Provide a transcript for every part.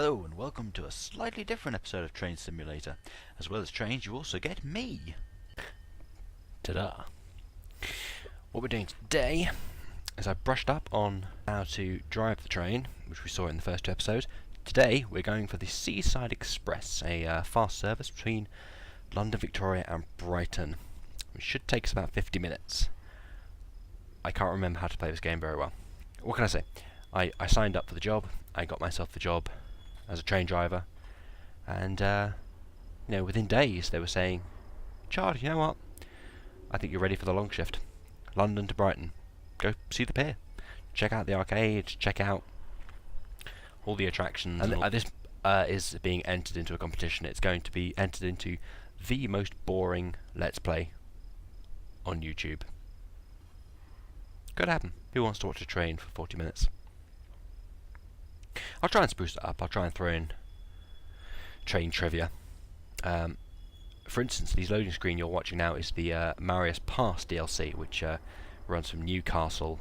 Hello and welcome to a slightly different episode of Train Simulator. As well as trains, you also get me! Ta-da! What we're doing today is I brushed up on how to drive the train, which we saw in the first two episodes. Today we're going for the Seaside Express, a fast service between London, Victoria and Brighton. It should take us about 50 minutes. I can't remember how to play this game very well. What can I say? I signed up for the job, I got myself the job as a train driver, and within days they were saying, Chard, you know what? I think you're ready for the long shift. London to Brighton. Go see the pier. Check out the arcade, check out all the attractions. And this is being entered into a competition. It's going to be entered into the most boring Let's Play on YouTube. Could happen. Who wants to watch a train for 40 minutes? I'll try and spruce it up. I'll try and throw in train trivia. For instance, the loading screen you're watching now is the Marius Pass DLC, which runs from Newcastle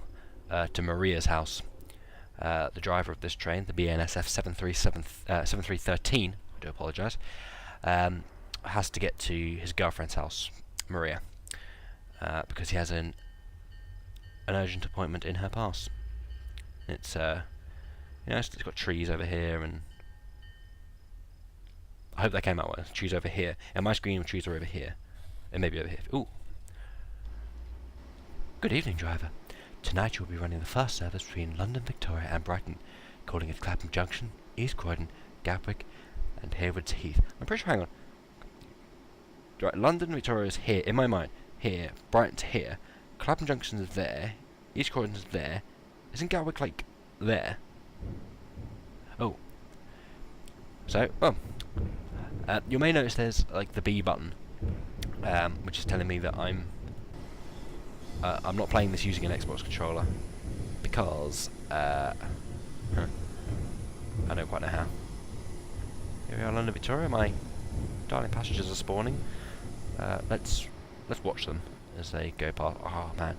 to Maria's house. The driver of this train, the BNSF 7313, I do apologise, has to get to his girlfriend's house, Maria, because he has an urgent appointment in her pass. It's it's got trees over here, and I hope that came out well. Trees over here, and my screen trees are over here, and maybe over here. Ooh. Good evening, driver. Tonight you will be running the fast service between London, Victoria and Brighton, calling at Clapham Junction, East Croydon, Gatwick and Haywards Heath. I'm pretty sure, hang on. Right, London, Victoria is here, in my mind. Here, Brighton's here. Clapham Junction is there. East Croydon's there. Isn't Gatwick, like, there? Oh. So, you may notice there's, like, the B button, which is telling me that I'm not playing this using an Xbox controller, because, I don't quite know how. Here we are, London, Victoria. My darling passengers are spawning. Let's watch them as they go past. Oh man,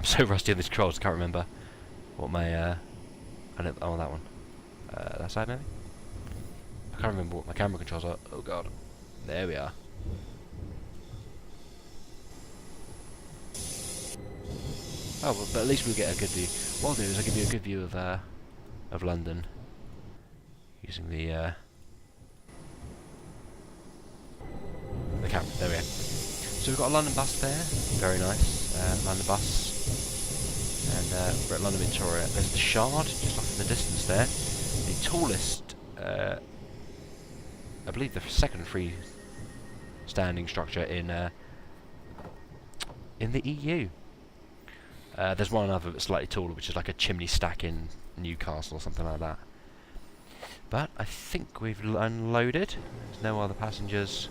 I'm so rusty on these controls. I can't remember what my oh, that one. That side maybe. I can't remember what my camera controls are. Oh god, there we are. Oh, well, but at least we'll get a good view. What I'll do is I'll give you a good view of London using the camera. There we go. So we've got a London bus there. Very nice. London bus. And we're at London Victoria. There's the Chard just off in the distance there. The tallest, I believe the second free-standing structure in the EU. There's one other that's slightly taller, which is like a chimney stack in Newcastle or something like that. But I think we've unloaded. There's no other passengers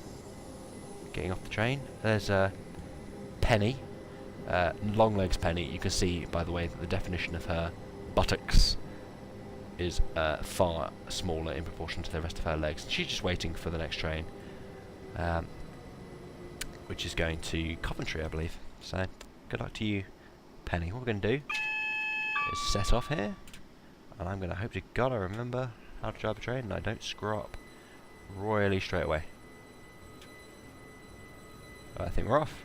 getting off the train. There's Penny, Longlegs Penny. You can see, by the way, that the definition of her buttocks is far smaller in proportion to the rest of her legs. She's just waiting for the next train, which is going to Coventry, I believe. So, good luck to you, Penny. What we're going to do is set off here, and I'm going to hope to God I remember how to drive a train and I don't screw up royally straight away. I think we're off.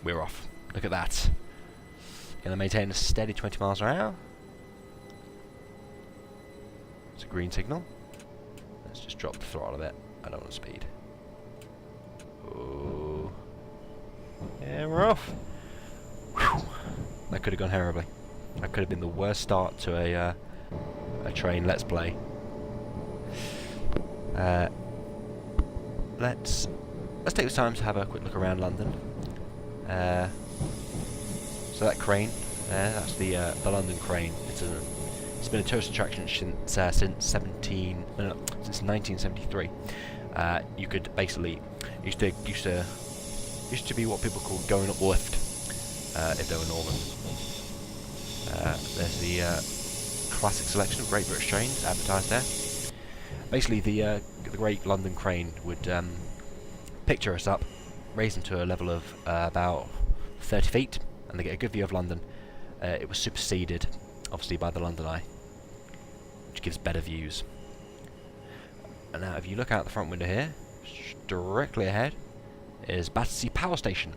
We're off. Look at that. Going to maintain a steady 20 miles an hour. It's a green signal. Let's just drop the throttle a bit. I don't want speed. Oh. Yeah, we're off. Whew. That could have gone horribly. That could have been the worst start to a train Let's Play. Let's take this time to have a quick look around London. So that crane there, that's the London crane. It's been a tourist attraction since 1973. You could basically used to be what people call going up the lift if they were northern. There's the classic selection of Great British trains advertised there. Basically, the Great London crane would picture us up, raise them to a level of about 30 feet, and they get a good view of London. It was superseded, obviously, by the London Eye. which gives better views. And now if you look out the front window here, directly ahead is Battersea Power Station,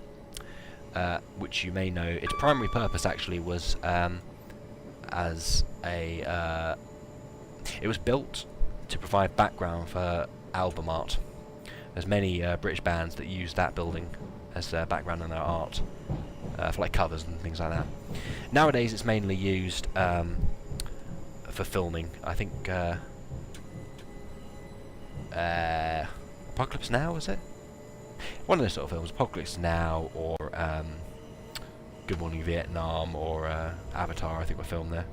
which you may know, its primary purpose actually was as a... it was built to provide background for album art. There's many British bands that use that building as their background in their art, for like covers and things like that. Nowadays it's mainly used for filming. I think Apocalypse Now, is it? One of those sort of films, Apocalypse Now, or Good Morning Vietnam, or Avatar, I think were filmed there.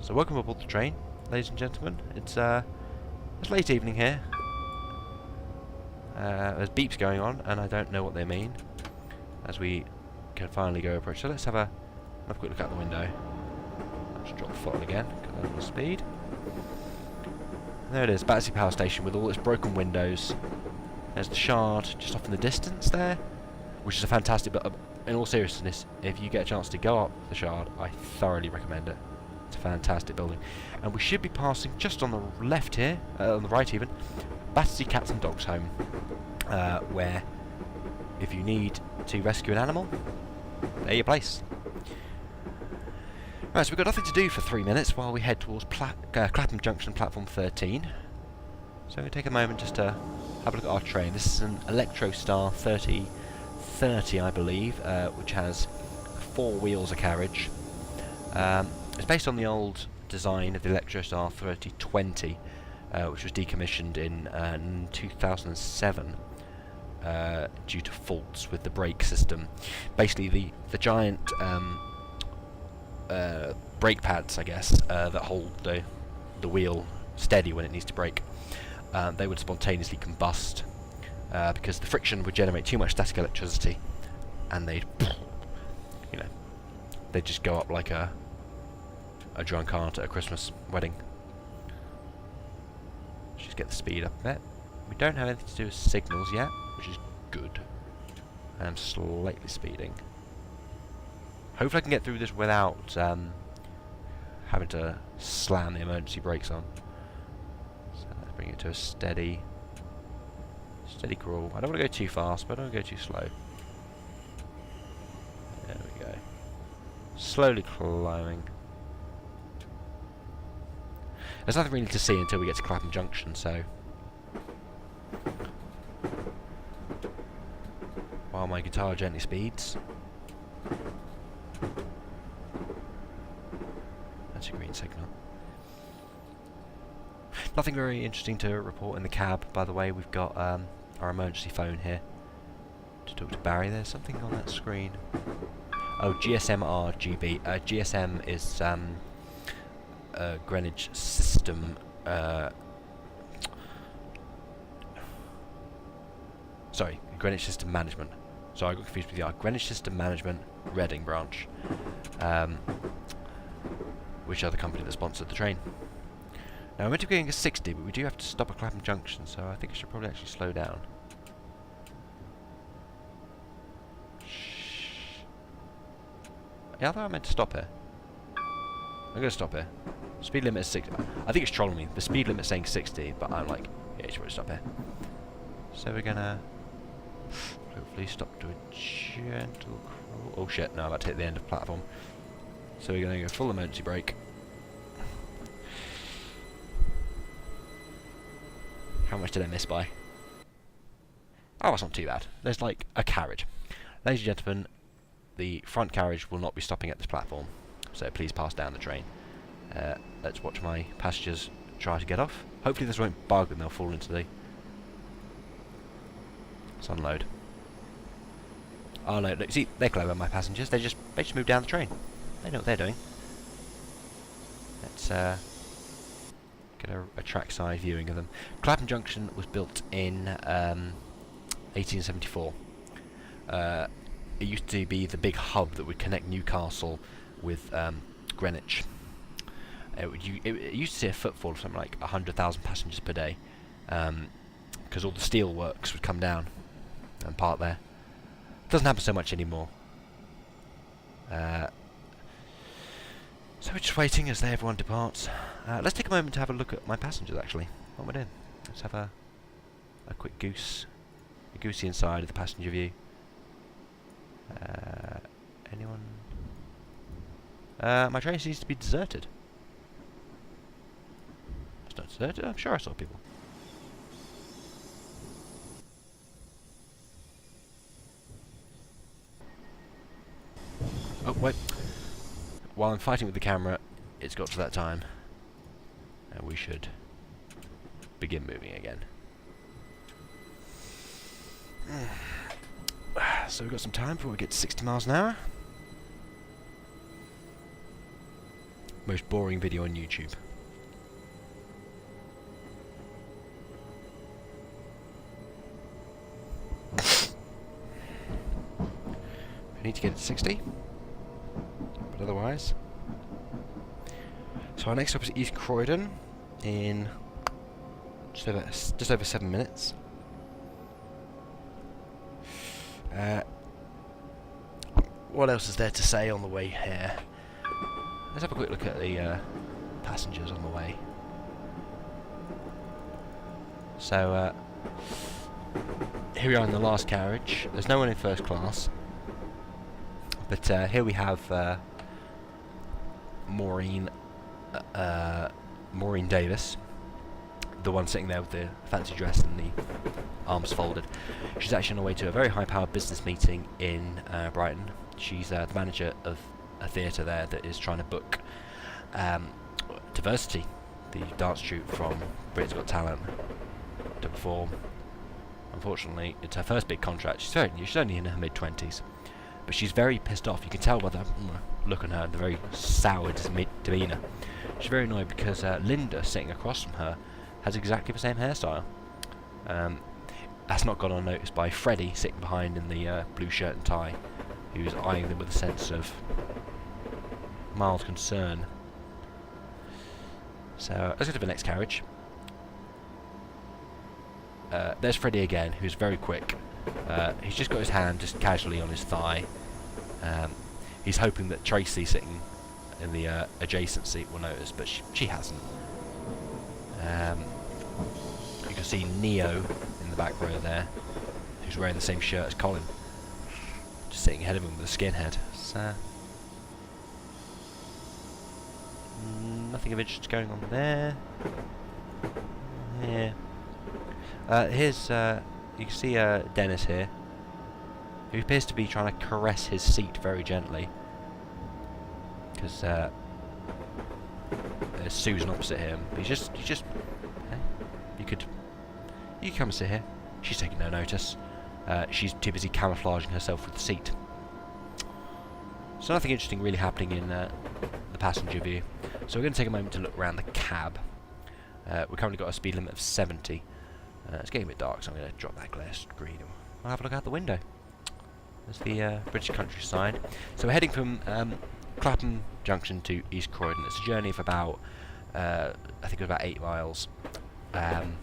So welcome aboard the train, ladies and gentlemen. It's late evening here. There's beeps going on, and I don't know what they mean, as we can finally go approach. So let's have a quick look out the window. Let's drop the throttle again, cut down the speed. There it is, Battersea Power Station with all its broken windows. There's the Chard just off in the distance there, which is a fantastic, but in all seriousness, if you get a chance to go up the Chard, I thoroughly recommend it. It's a fantastic building. And we should be passing just on the left here, on the right even, Battersea Cats and Dogs Home, where if you need to rescue an animal, they're your place. Right, so we've got nothing to do for 3 minutes while we head towards Clapham Junction, platform 13. So we'll take a moment just to have a look at our train. This is an Electrostar 3030, I believe, which has 4 wheels of carriage. It's based on the old design of the Electrostar 3020, which was decommissioned in 2007 due to faults with the brake system. Basically, the giant brake pads, I guess, that hold the wheel steady when it needs to brake, they would spontaneously combust because the friction would generate too much static electricity, and they'd just go up like a drunk aunt at a Christmas wedding. Let's just get the speed up a bit. We don't have anything to do with signals yet, which is good. And I'm slightly speeding. Hopefully I can get through this without having to slam the emergency brakes on. So let's bring it to a steady crawl. I don't want to go too fast, but I don't want to go too slow. There we go. Slowly climbing. There's nothing really to see until we get to Clapham Junction, so... while my guitar gently speeds. That's a green signal. Nothing very interesting to report in the cab, by the way. We've got our emergency phone here to talk to Barry. There's something on that screen. Oh, GSM RGB. GSM is Greenwich System. Sorry, Greenwich System Management. So I got confused with the Greenwich System Management Reading branch, which are the company that sponsored the train. Now we're meant to be going at 60, but we do have to stop at Clapham Junction, so I think I should probably actually slow down. Yeah, I thought I meant to stop here. I'm going to stop here. Speed limit is 60. I think it's trolling me. The speed limit is saying 60, but I'm like, yeah, you should probably stop here. So we're going to hopefully stop to a gentle crawl. Oh shit, no, I'm about to hit the end of the platform. So we're going to go full emergency brake. How much did I miss by? Oh, that's not too bad. There's like a carriage. Ladies and gentlemen, the front carriage will not be stopping at this platform, so please pass down the train. Let's watch my passengers try to get off. Hopefully this won't bug and they'll fall into the... Let's unload. Oh no, look, see, they're clever, my passengers. They just move down the train. They know what they're doing. Let's get a trackside viewing of them. Clapham Junction was built in 1874. It used to be the big hub that would connect Newcastle with Greenwich. It used to see a footfall of something like 100,000 passengers per day, because all the steel works would come down and park there. Doesn't happen so much anymore. So we're just waiting as everyone departs. Let's take a moment to have a look at my passengers, actually. What we're doing. Let's have a quick goosey inside of the passenger view. Anyone? My train seems to be deserted. It's not deserted. I'm sure I saw people. Oh, wait. While I'm fighting with the camera, it's got to that time. And we should begin moving again. So we've got some time before we get to 60 miles an hour. Most boring video on YouTube. I need to get it to 60. But otherwise... So our next stop is East Croydon in just over 7 minutes. What else is there to say on the way here? Let's have a quick look at the passengers on the way. So here we are in the last carriage. There's no one in first class, but here we have Maureen Davis, the one sitting there with the fancy dress and the arms folded. She's actually on her way to a very high-powered business meeting in Brighton. She's the manager of a theatre there that is trying to book Diversity, the dance troupe from Britain's Got Talent, to perform. Unfortunately, it's her first big contract. She's very new. She's only in her mid-20s. But she's very pissed off. You can tell by the look on her, the very sour demeanour. She's very annoyed because Linda, sitting across from her, has exactly the same hairstyle. That's not gone unnoticed by Freddie, sitting behind in the blue shirt and tie, who's eyeing them with a sense of mild concern. So let's go to the next carriage. There's Freddie again, who's very quick. He's just got his hand just casually on his thigh. He's hoping that Tracy, sitting in the adjacent seat, will notice, but she hasn't. You can see Neo in the back row there, who's wearing the same shirt as Colin, just sitting ahead of him with a skinhead. So, nothing of interest going on there. Yeah. Here's you can see Dennis here, who appears to be trying to caress his seat very gently, because there's Susan opposite him. He's just hey, you could come and sit here. She's taking no notice. She's too busy camouflaging herself with the seat. So nothing interesting really happening in the passenger view. So we're going to take a moment to look around the cab. We've currently got a speed limit of 70. It's getting a bit dark, so I'm going to drop that glare screen and we'll have a look out the window. There's the British countryside. So we're heading from Clapham Junction to East Croydon. It's a journey of about, I think it was about 8 miles. And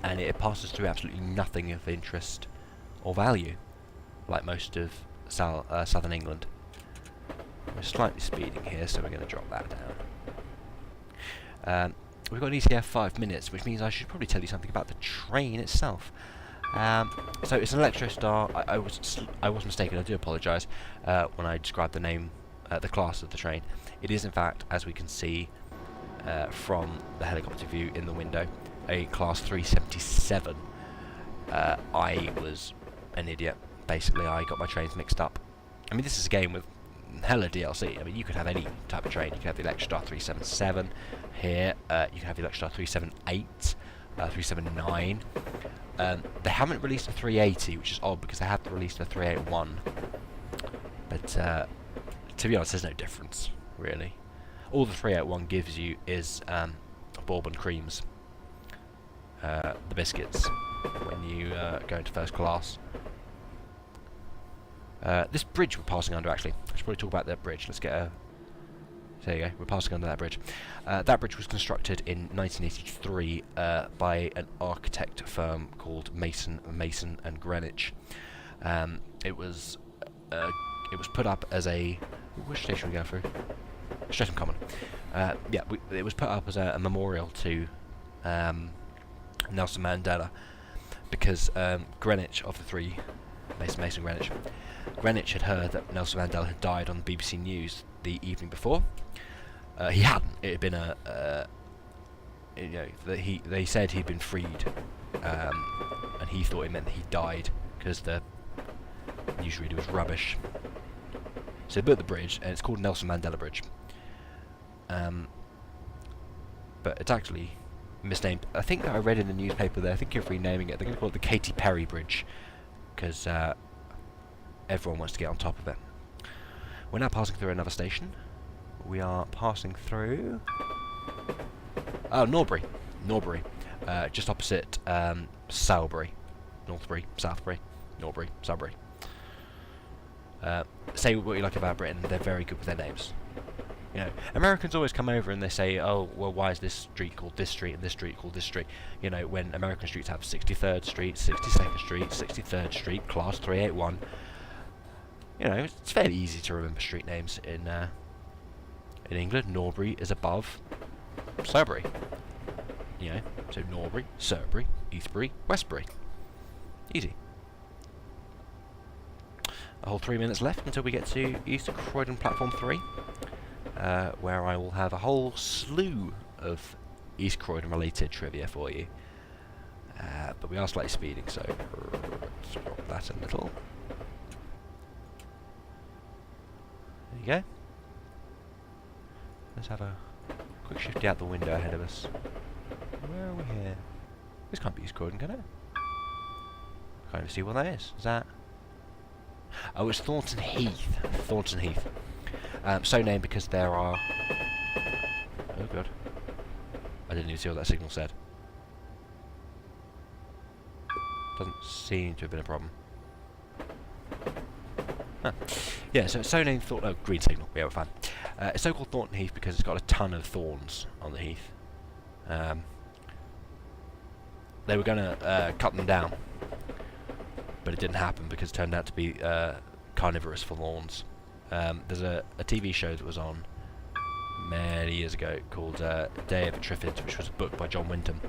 it passes through absolutely nothing of interest or value, like most of southern England. We're slightly speeding here, so we're going to drop that down. We've got an ETA of 5 minutes, which means I should probably tell you something about the train itself. So it's an Electrostar. I was mistaken. I do apologise when I described the name, the class of the train. It is in fact, as we can see from the helicopter view in the window, a Class 377. I was an idiot. Basically, I got my trains mixed up. I mean, this is a game with hella DLC. I mean, you could have any type of train. You could have the Electrostar 377 here. You can have the Electrostar 378, 379. They haven't released a 380, which is odd because they have released a 381. But to be honest, there's no difference really. All the 381 gives you is bourbon creams, the biscuits, when you go into first class. This bridge we're passing under, actually, I should probably talk about that bridge. Let's get a... There you go, we're passing under that bridge. That bridge was constructed in 1983 by an architect firm called Mason and Greenwich. It was put up as a... Which station are we going through? Streatham Common. Yeah, it was put up as a memorial to Nelson Mandela because Greenwich, of the three, Mason Greenwich, Greenwich had heard that Nelson Mandela had died on the BBC News the evening before. He hadn't. It had been they said he'd been freed, and he thought it meant that he died because the newsreader was rubbish. So they built the bridge, and it's called Nelson Mandela Bridge. But it's actually misnamed. I think that I read in the newspaper there, I think you're renaming it. They're going to call it the Katy Perry Bridge, because everyone wants to get on top of it. We're now passing through another station. We are passing through... Norbury. Just opposite Salisbury. Northbury, Southbury, Norbury, Salisbury. Say what you like about Britain, they're very good with their names. You know, Americans always come over and they say, oh, well, why is this street called this street and this street called this street? You know, when American streets have 63rd Street, 62nd Street, 63rd Street, Class 381. You know, it's fairly easy to remember street names in England. Norbury is above Surbury. You know, so Norbury, Surbury, Eastbury, Westbury. Easy. A whole 3 minutes left until we get to East Croydon Platform 3. Where I will have a whole slew of East Croydon related trivia for you. But we are slightly speeding, so let's drop that a little. There you go. Let's have a quick shifty out the window ahead of us. Where are we here? This can't be East Croydon, can it? Can't even see what that is. Is that... Oh, it's Thornton Heath. Thornton Heath. So named because there are... Oh god. I didn't even see what that signal said. Doesn't seem to have been a problem. Huh. Yeah, so it's so named Thornton... Oh, green signal. Yeah, we're fine. It's so called Thornton Heath because it's got a ton of thorns on the heath. They were going to cut them down, but it didn't happen because it turned out to be carnivorous for thorns. There's a TV show that was on many years ago called Day of the Triffids, which was a book by John Wyndham,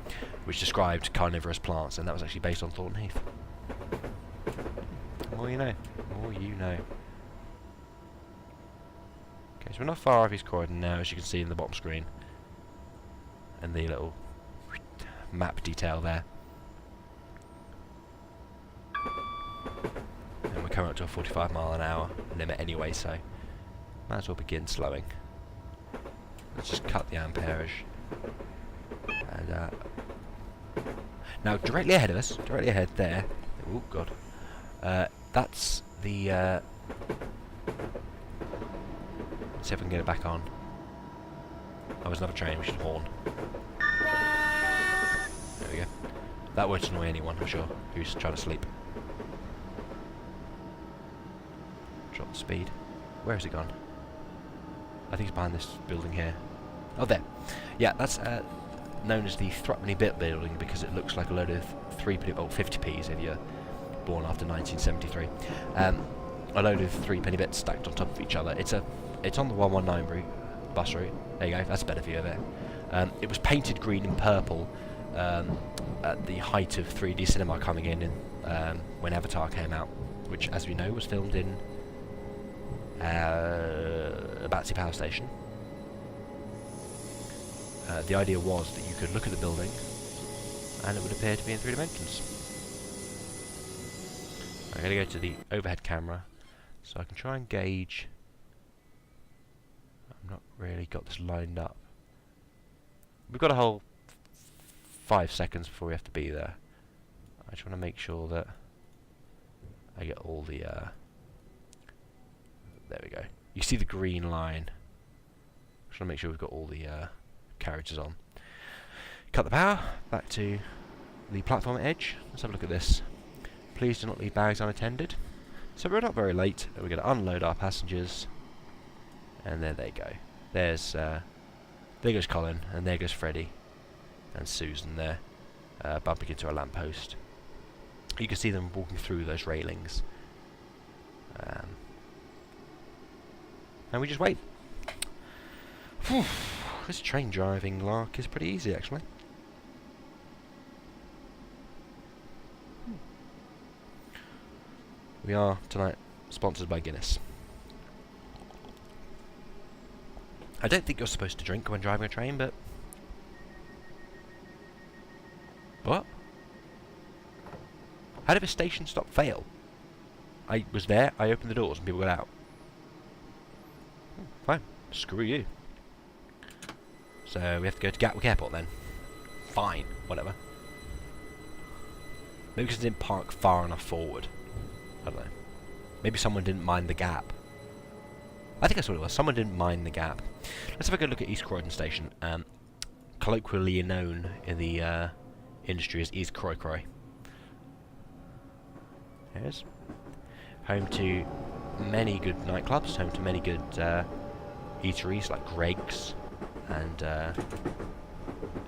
which described carnivorous plants, and that was actually based on Thornton Heath. The more you know. The more you know. Okay, so we're not far off East Croydon now, as you can see in the bottom screen. And the little map detail there. And we're coming up to a 45-mile-an-hour limit anyway, so might as well begin slowing. Let's just cut the amperage. And now directly ahead of us, directly ahead there. Oh god, that's the. Let's see if we can get it back on. Oh, there's another train. We should horn. There we go. That won't annoy anyone, I'm sure, who's trying to sleep. Drop the speed. Where has it gone? I think it's behind this building here. Oh, there. Yeah, that's known as the Threepenny Bit building because it looks like a load of 50p's if you're born after 1973. A load of 3-penny bits stacked on top of each other. It's on the 119 route, bus route. There you go. That's a better view of it. It was painted green and purple at the height of 3D cinema coming in when Avatar came out, which, as we know, was filmed in a Battersea Power Station. The idea was that you could look at the building and it would appear to be in 3 dimensions. I'm going to go to the overhead camera so I can try and gauge. I've not really got this lined up. We've got a whole 5 seconds before we have to be there. I just want to make sure that I get all the... there we go. You see the green line. Just want to make sure we've got all the carriages on. Cut the power. Back to the platform edge. Let's have a look at this. Please do not leave bags unattended. So we're not very late. We're going to unload our passengers. And there they go. There's... there goes Colin. And there goes Freddie. And Susan there. Bumping into a lamppost. You can see them walking through those railings. And we just wait. Whew, this train driving lark is pretty easy, actually. We are, tonight, sponsored by Guinness. I don't think you're supposed to drink when driving a train, but... What? How did a station stop fail? I was there, I opened the doors and people got out. Fine, screw you. So we have to go to Gatwick Airport then. Fine, whatever. Maybe because it didn't park far enough forward. I don't know. Maybe someone didn't mind the gap. I think that's what it was. Someone didn't mind the gap. Let's have a good look at East Croydon Station. Colloquially known in the industry as East Croy Croy. There it is. Home to many good nightclubs. Home to many good eateries like Greg's and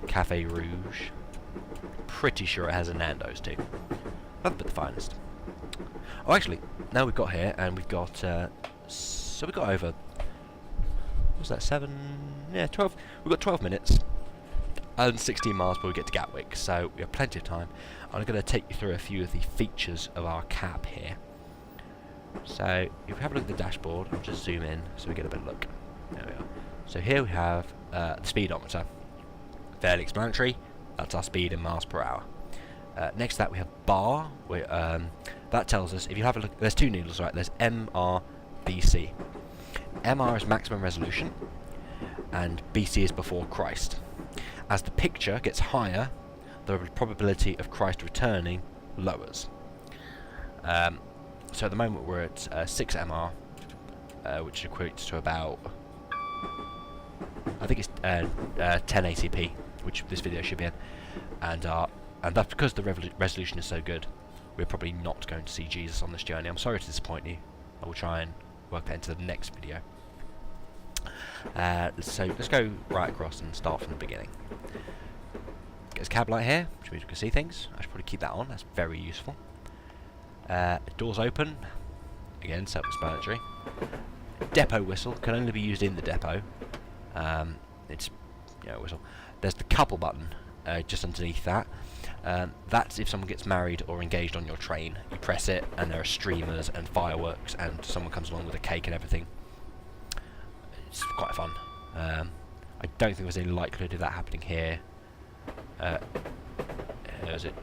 Cafe Rouge. Pretty sure it has a Nando's too. Nothing but the finest. Oh, actually, now we've got here, and we've got, so we've got over, what's that, 7, yeah, 12, we've got 12 minutes, and 16 miles before we get to Gatwick, so we have plenty of time. I'm going to take you through a few of the features of our cab here. So, if we have a look at the dashboard, I'll just zoom in so we get a better look. There we are. So here we have the speedometer. Fairly explanatory, that's our speed in miles per hour. Next to that we have bar, that tells us, if you have a look, there's two needles, right, there's MR, BC. MR is maximum resolution, and BC is before Christ. As the picture gets higher, the probability of Christ returning lowers. So at the moment we're at 6 MR, which equates to about, I think it's 10 ACP, which this video should be in, and that's because the resolution is so good. We're probably not going to see Jesus on this journey. I'm sorry to disappoint you. I will try and work that into the next video. So let's go right across and start from the beginning. Get this cab light here, which means we can see things. I should probably keep that on. That's very useful. Doors open. Again, self-explanatory. Depot whistle can only be used in the depot. It's a whistle. There's the couple button just underneath that. That's if someone gets married or engaged on your train. You press it and there are streamers and fireworks and someone comes along with a cake and everything. It's quite fun. I don't think there's any likelihood of that happening here. Was it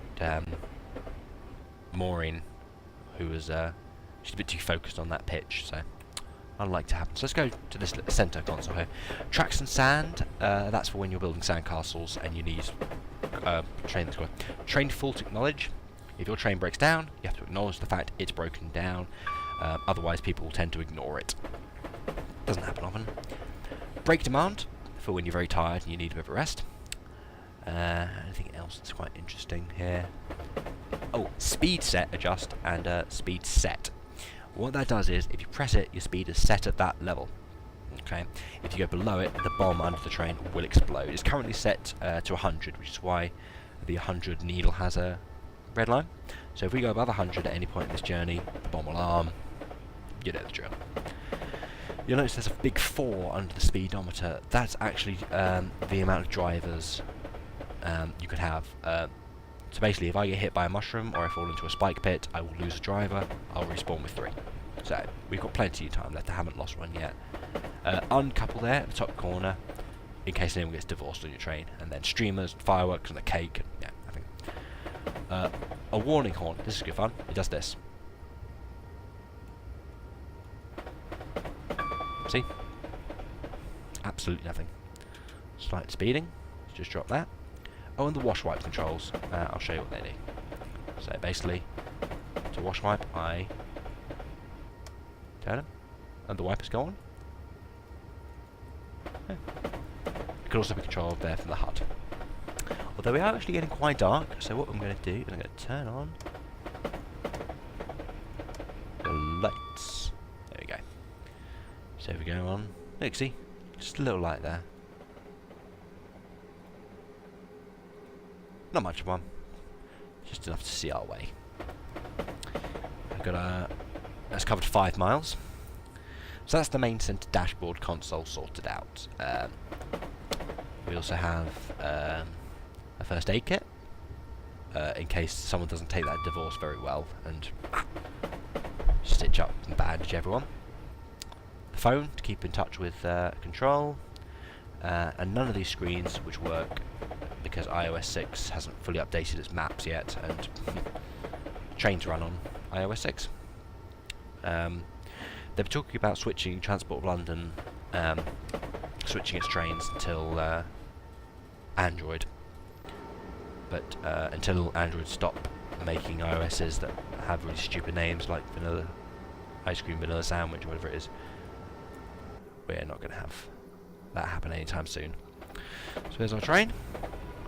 Maureen, who was she's a bit too focused on that pitch, so unlikely to happen. So let's go to this centre console here. Tracks and sand, that's for when you're building sand castles and you need train fault acknowledge. If your train breaks down, you have to acknowledge the fact it's broken down. Otherwise people will tend to ignore it. Doesn't happen often. Brake demand, for when you're very tired and you need a bit of a rest. Anything else that's quite interesting here? Oh, speed set adjust and speed set. What that does is, if you press it, your speed is set at that level. Okay. If you go below it, the bomb under the train will explode. It's currently set to 100, which is why the 100 needle has a red line. So if we go above 100 at any point in this journey, the bomb will alarm. You know the drill. You'll notice there's a big 4 under the speedometer. That's actually the amount of drivers you could have. So basically, if I get hit by a mushroom or I fall into a spike pit, I will lose a driver. I'll respawn with 3. So we've got plenty of time left. I haven't lost one yet. Uncouple there at the top corner, in case anyone gets divorced on your train, and then streamers, fireworks, and a cake. And, yeah, I think. A warning horn. This is good fun. It does this. See? Absolutely nothing. Slight speeding. Let's just drop that. Oh, and the wash wipe controls. I'll show you what they do. So basically, to wash wipe, I turn them, and the wipers go on. Yeah. It can also be controlled there from the HUD. Although we are actually getting quite dark, so what I'm going to do is I'm going to turn on the lights. There we go. So if we go on, look, see, just a little light there. Not much of one, just enough to see our way. I've got that's covered 5 miles. So that's the main centre dashboard console sorted out. We also have a first aid kit in case someone doesn't take that divorce very well and stitch up and bandage everyone. The phone to keep in touch with control, and none of these screens which work because iOS 6 hasn't fully updated its maps yet, and trains run on iOS 6. They were talking about switching Transport of London, switching its trains until Android, but until Android stop making iOSs that have really stupid names like vanilla ice cream, vanilla sandwich, or whatever it is, we're not going to have that happen anytime soon. So there's our train.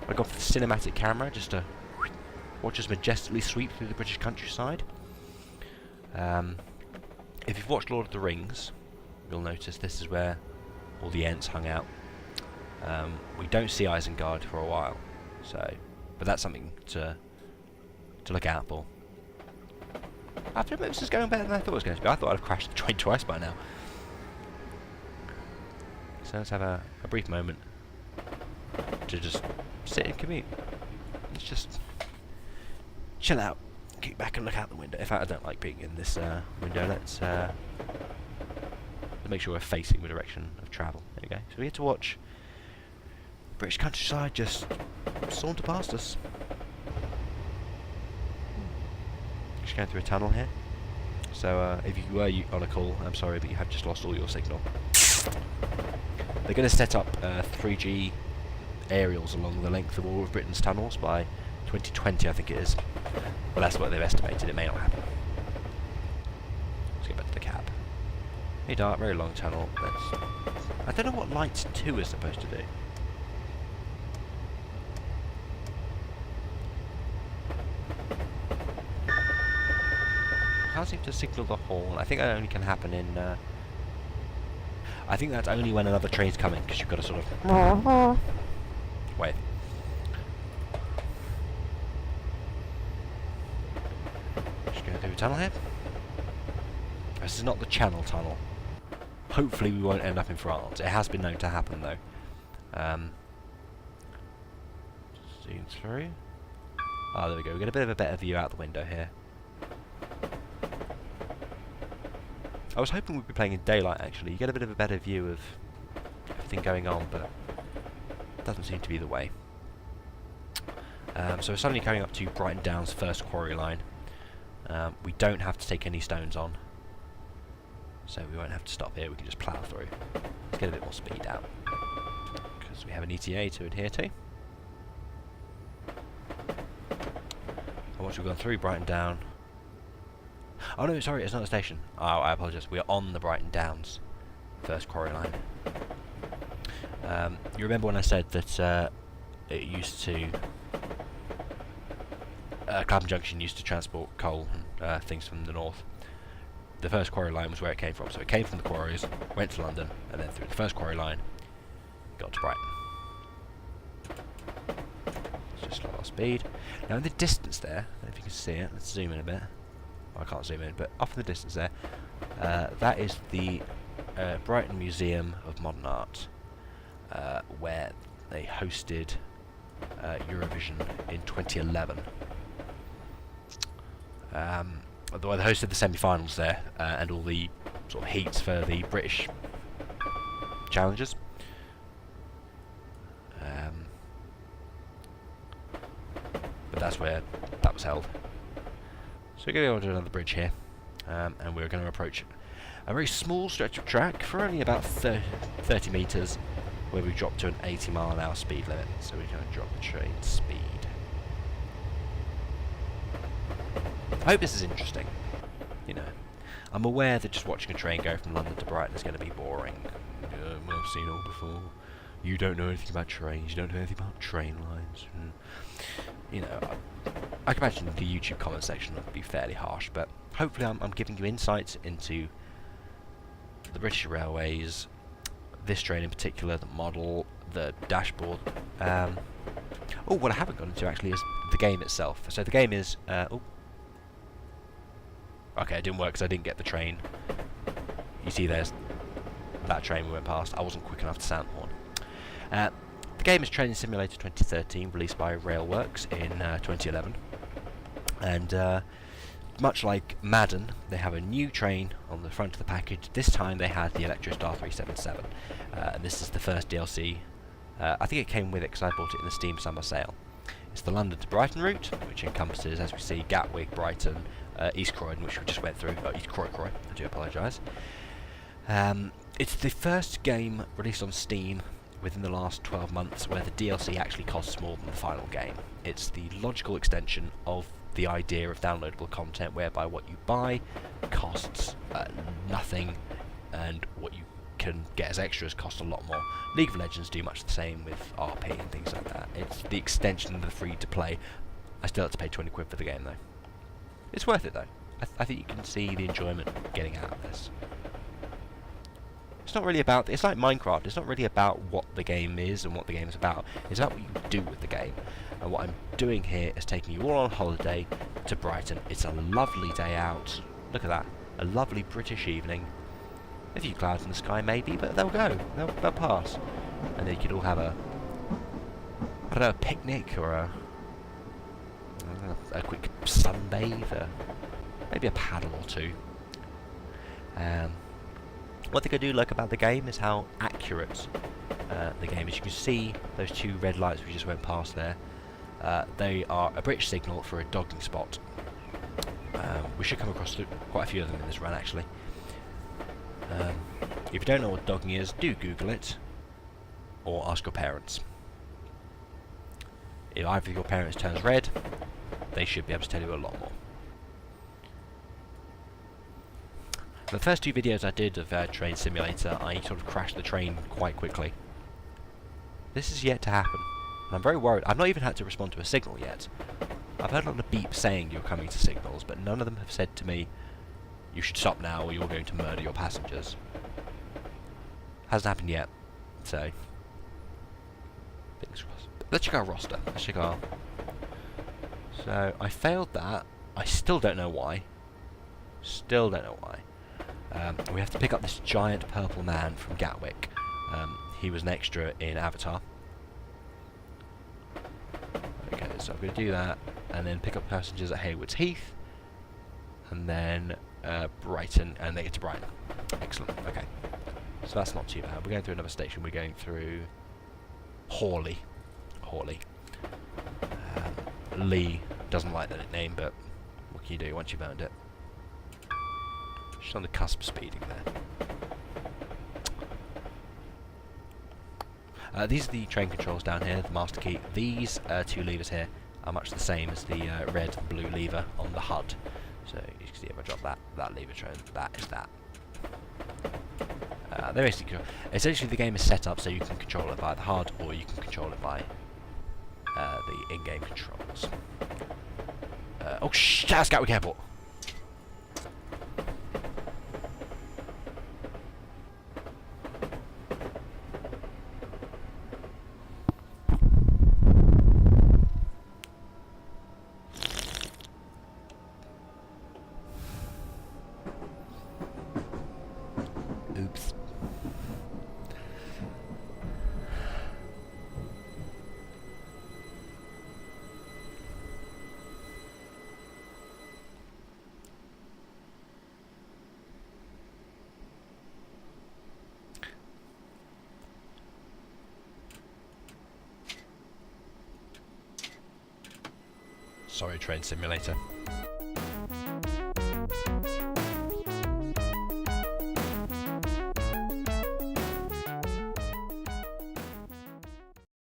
I got for the cinematic camera just to watch us majestically sweep through the British countryside. If you've watched Lord of the Rings, you'll notice this is where all the Ents hung out. We don't see Isengard for a while, but that's something to look out for. I feel like this is going better than I thought it was going to be. I thought I'd have crashed the train twice by now. So let's have a brief moment to just sit and commute. Let's just chill out, kick back and look out the window. In fact, I don't like being in this window. Let's make sure we're facing the direction of travel. There we go. So we get to watch British countryside just saunter past us. Just going through a tunnel here. So if you were on a call, I'm sorry, but you have just lost all your signal. They're going to set up 3G aerials along the length of all of Britain's tunnels by 2020, I think it is. Well, that's what they've estimated. It may not happen. Let's get back to the cab. Very dark, very long tunnel. I don't know what lights 2 is supposed to do. Can't seem to signal the horn. I think that only can happen in. I think that's only when another train's coming, because you've got to sort of wait. Just going through a tunnel here. This is not the Channel Tunnel. Hopefully we won't end up in France. It has been known to happen though. Zoom through. Oh, there we go. We get a bit of a better view out the window here. I was hoping we'd be playing in daylight actually. You get a bit of a better view of everything going on, but it doesn't seem to be the way. So we're suddenly coming up to Brighton Down's first quarry line. We don't have to take any stones on, so we won't have to stop here. We can just plough through. Let's get a bit more speed out, because we have an ETA to adhere to. And once we've gone through Brighton Down... Oh no, sorry, it's not a station. Oh, I apologise. We are on the Brighton Downs first quarry line. You remember when I said that it used to... Clapham Junction used to transport coal and things from the north. The first quarry line was where it came from. So it came from the quarries, went to London, and then through the first quarry line, got to Brighton. Let's just slow our speed. Now in the distance there, I don't know if you can see it, let's zoom in a bit. I can't zoom in, but off in the distance there, that is the Brighton Museum of Modern Art, where they hosted Eurovision in 2011. Although they hosted the semi-finals there, and all the sort of heats for the British challengers. But that's where that was held. So we're going to go onto another bridge here, and we're going to approach a very small stretch of track for only about 30 metres, where we drop to an 80-mile-an-hour speed limit. So we're going to drop the train speed. I hope this is interesting. You know, I'm aware that just watching a train go from London to Brighton is going to be boring. I've seen it all before. You don't know anything about trains. You don't know anything about train lines. You know, I can imagine the YouTube comment section would be fairly harsh, but hopefully I'm giving you insights into the British Railways, this train in particular, the model, the dashboard. Oh, what I haven't gone into actually is the game itself. So the game is... oh. Okay, it didn't work because I didn't get the train You see there's that train we went past. I wasn't quick enough to sound the horn. The game is Train Simulator 2013, released by Railworks in 2011. And much like Madden, they have a new train on the front of the package. This time they had the Electrostar 377. And this is the first DLC. I think it came with it because I bought it in the Steam Summer Sale. It's the London to Brighton route, which encompasses, as we see, Gatwick, Brighton, East Croydon, which we just went through. East Croydon, I do apologise. It's the first game released on Steam within the last 12 months where the DLC actually costs more than the final game. It's the logical extension of the idea of downloadable content, whereby what you buy costs nothing, and what you can get as extras cost a lot more. League of Legends do much the same with RP and things like that. It's the extension of the free-to-play. I still have to pay 20 quid for the game though. It's worth it though. I think you can see the enjoyment getting out of this. It's not really about, it's like Minecraft, it's not really about what the game is and what the game is about. It's about what you do with the game. And what I'm doing here is taking you all on holiday to Brighton. It's a lovely day out. Look at that. A lovely British evening. A few clouds in the sky maybe, but they'll go. They'll pass. And then you could all have a, I don't know, a picnic or a quick sunbathe, or maybe a paddle or two. One thing I do like about the game is how accurate the game is. You can see those two red lights we just went past there. They are a British signal for a dogging spot. We should come across quite a few of them in this run actually. If you don't know what dogging is, do Google it, or ask your parents. If either of your parents turns red, they should be able to tell you a lot more. The first two videos I did of Train Simulator, I sort of crashed the train quite quickly. This is yet to happen, and I'm very worried. I've not even had to respond to a signal yet. I've heard a lot of beeps saying you're coming to signals, but none of them have said to me, you should stop now or you're going to murder your passengers. Hasn't happened yet, so fingers crossed. Let's check our roster. Let's check our... So, I failed that. I still don't know why. Still don't know why. We have to pick up this giant purple man from Gatwick. He was an extra in Avatar. Okay, so I'm going to do that, and then pick up passengers at Haywards Heath, and then Brighton, and they get to Brighton. Excellent, okay. So that's not too bad. We're going through another station. We're going through Hawley. Lee doesn't like that name, but what can you do once you've earned it? Just on the cusp of speeding there. These are the train controls down here, the master key. These two levers here are much the same as the red and blue lever on the HUD. So you can see if I drop that lever train, that is that. They're basically, essentially the game is set up so you can control it by the HUD or you can control it by the in-game controls. Oh shit, that's Gatwick Airport! Oops. Sorry, Train Simulator.